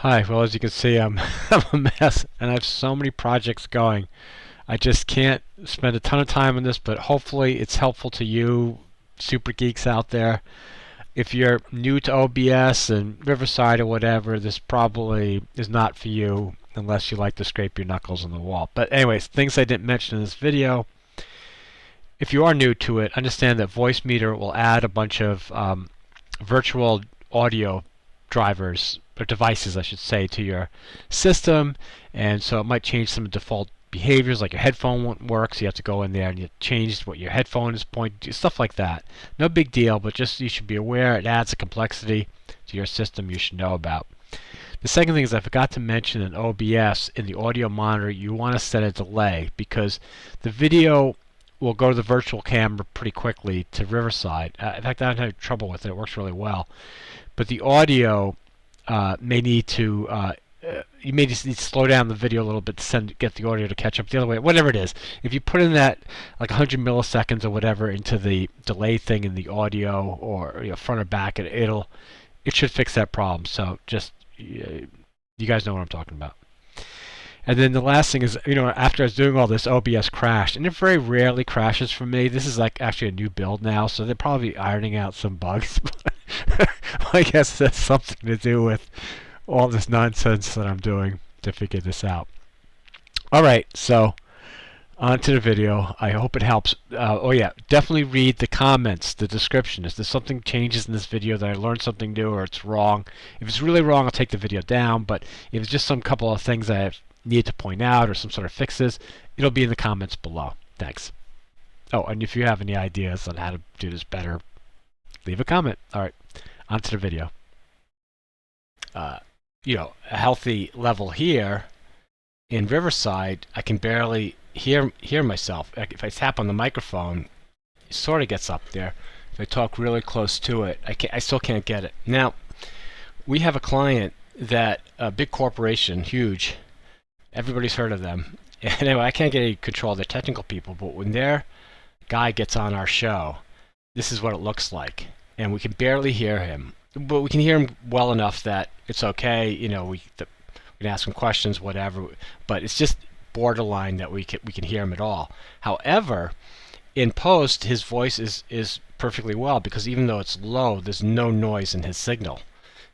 Hi, well as you can see I'm a mess and I have so many projects going. I just can't spend a ton of time on this, but hopefully it's helpful to you super geeks out there. If you're new to OBS and Riverside or whatever, this probably is not for you unless you like to scrape your knuckles on the wall. But anyways, things I didn't mention in this video. If you are new to it, understand that VoiceMeeter will add a bunch of virtual audio drivers or devices, I should say, to your system, and so it might change some default behaviors, like your headphone won't work, so you have to go in there and you change what your headphone is pointing to, stuff like that. No big deal, but just you should be aware it adds a complexity to your system you should know about. The second thing is I forgot to mention in OBS in the audio monitor you want to set a delay because the video will go to the virtual camera pretty quickly to Riverside. In fact, I don't have trouble with it. It works really well. But the audio may need to you may just need to slow down the video a little bit to get the audio to catch up the other way. Whatever it is, if you put in that like 100 milliseconds or whatever into the delay thing in the audio or front or back, it should fix that problem. So just you guys know what I'm talking about. And then the last thing is, after I was doing all this, OBS crashed, and it very rarely crashes for me. This is like actually a new build now, so they're probably ironing out some bugs. I guess that's something to do with all this nonsense that I'm doing to figure this out. All right, so on to the video. I hope it helps. Oh yeah, definitely read the comments, the description. If there's something changes in this video that I learned something new or it's wrong, if it's really wrong, I'll take the video down. But if it's just some couple of things I need to point out or some sort of fixes, it'll be in the comments below. Thanks. Oh, and if you have any ideas on how to do this better, leave a comment. All right, on to the video. A healthy level here in Riverside, I can barely hear myself. If I tap on the microphone, it sort of gets up there. If I talk really close to it, I still can't get it. Now, we have a client that a big corporation, huge. Everybody's heard of them. Anyway, I can't get any control of their technical people, but when their guy gets on our show, this is what it looks like. And we can barely hear him. But we can hear him well enough that it's okay. We can ask him questions, whatever. But it's just borderline that we can hear him at all. However, in post, his voice is perfectly well because even though it's low, there's no noise in his signal.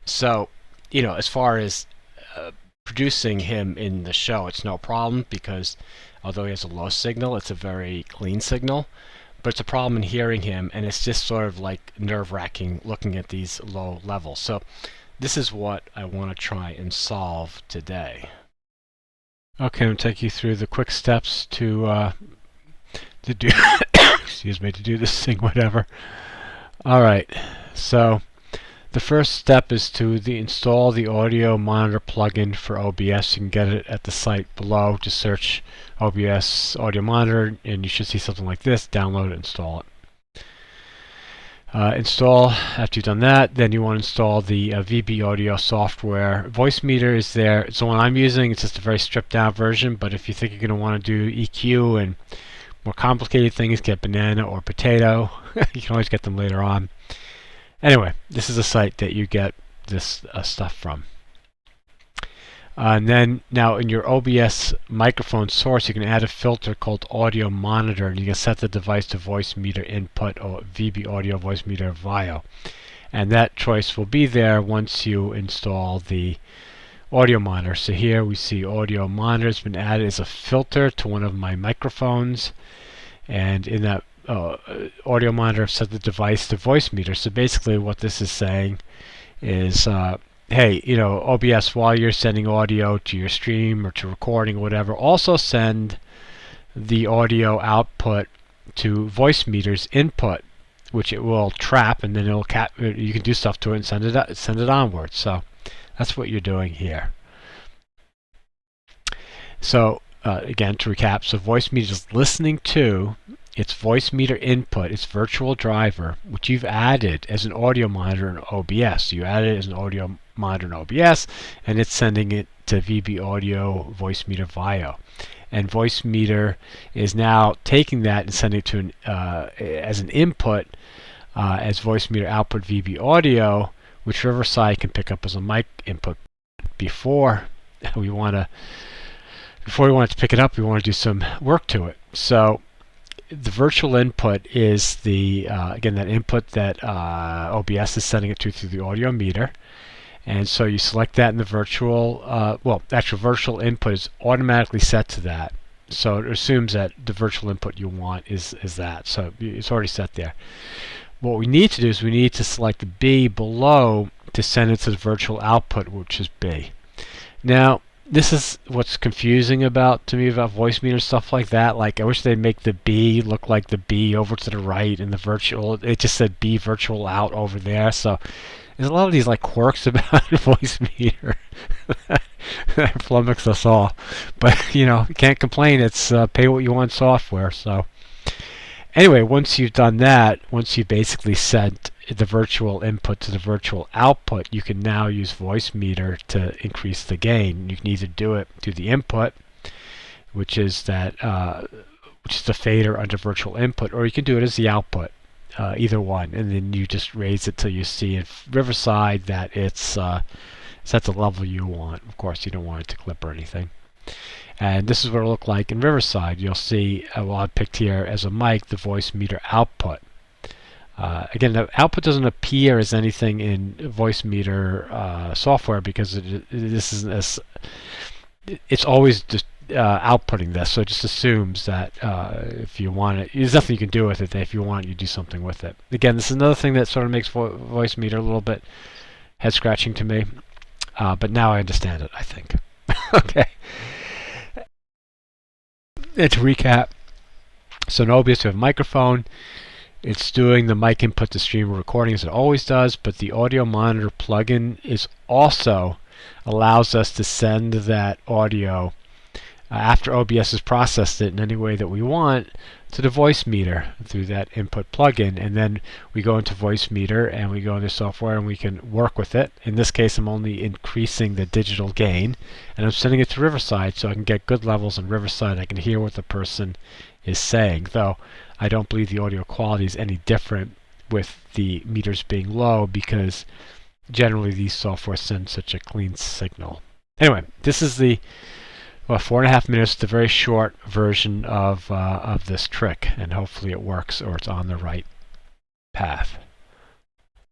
So, as far as producing him in the show, it's no problem because although he has a low signal, it's a very clean signal. But it's a problem in hearing him, and it's just sort of like nerve-wracking looking at these low levels. So this is what I want to try and solve today. Okay, I'm going to take you through the quick steps to do excuse me, to do this thing, whatever. All right, so the first step is to install the audio monitor plugin for OBS. You can get it at the site below. Just search OBS audio monitor and you should see something like this. Download it, install it. Install. After you've done that, then you want to install the VB audio software. VoiceMeeter is there. It's the one I'm using. It's just a very stripped down version, but if you think you're going to want to do EQ and more complicated things, get Banana or Potato. You can always get them later on. Anyway, this is a site that you get this stuff from. And then now in your OBS microphone source, you can add a filter called Audio Monitor, and you can set the device to VoiceMeeter input or VB Audio VoiceMeeter VIO. And that choice will be there once you install the audio monitor. So here we see Audio Monitor has been added as a filter to one of my microphones, and in that audio monitor, I've set the device to VoiceMeeter. So basically what this is saying is, hey, OBS, while you're sending audio to your stream or to recording or whatever, also send the audio output to VoiceMeeter's input, which it will trap, and then you can do stuff to it and send it onward. So that's what you're doing here. So again, to recap, so VoiceMeeter is listening to its VoiceMeeter input, its virtual driver, which you've added as an audio monitor in OBS. So you added it as an audio monitor in OBS, and it's sending it to VB Audio VoiceMeeter VIO. And VoiceMeeter is now taking that and sending it to as an input as VoiceMeeter output VB Audio, which Riverside can pick up as a mic input. before we want to pick it up, we want to do some work to it. So the virtual input is the again, that input that OBS is sending it to through the audio meter. And so you select that in the virtual, actual virtual input is automatically set to that. So it assumes that the virtual input you want is that. So it's already set there. What we need to do is we need to select the B below to send it to the virtual output, which is B. Now, this is what's confusing to me about VoiceMeeter, stuff like that. Like, I wish they'd make the B look like the B over to the right, and the virtual, it just said B virtual out over there. So there's a lot of these like quirks about VoiceMeeter that flummox us all. But you know, you can't complain. It's pay what you want software. So anyway, once you've done that, once you basically sent the virtual input to the virtual output, you can now use VoiceMeeter to increase the gain. You can either do it through the input, which is the fader under virtual input, or you can do it as the output. Either one, and then you just raise it till you see in Riverside that it's at the level you want. Of course, you don't want it to clip or anything. And this is what it'll look like in Riverside. You'll see, I picked here as a mic the VoiceMeeter output. Again, the output doesn't appear as anything in VoiceMeeter software because it's always just outputting this, so it just assumes that if you want it, there's nothing you can do with it. If you want, you do something with it. Again, this is another thing that sort of makes VoiceMeeter a little bit head scratching to me, but now I understand it, I think. Okay. And to recap, so in OBS we have a microphone. It's doing the mic input to stream a recording as it always does, but the audio monitor plugin is also allows us to send that audio after OBS has processed it in any way that we want to the VoiceMeeter through that input plugin, and then we go into VoiceMeeter and we go into software and we can work with it. In this case, I'm only increasing the digital gain, and I'm sending it to Riverside so I can get good levels in Riverside. I can hear what the person is saying, though I don't believe the audio quality is any different with the meters being low because generally these software send such a clean signal. Anyway, this is the 4.5 minutes, the very short version of this trick, and hopefully it works or it's on the right path.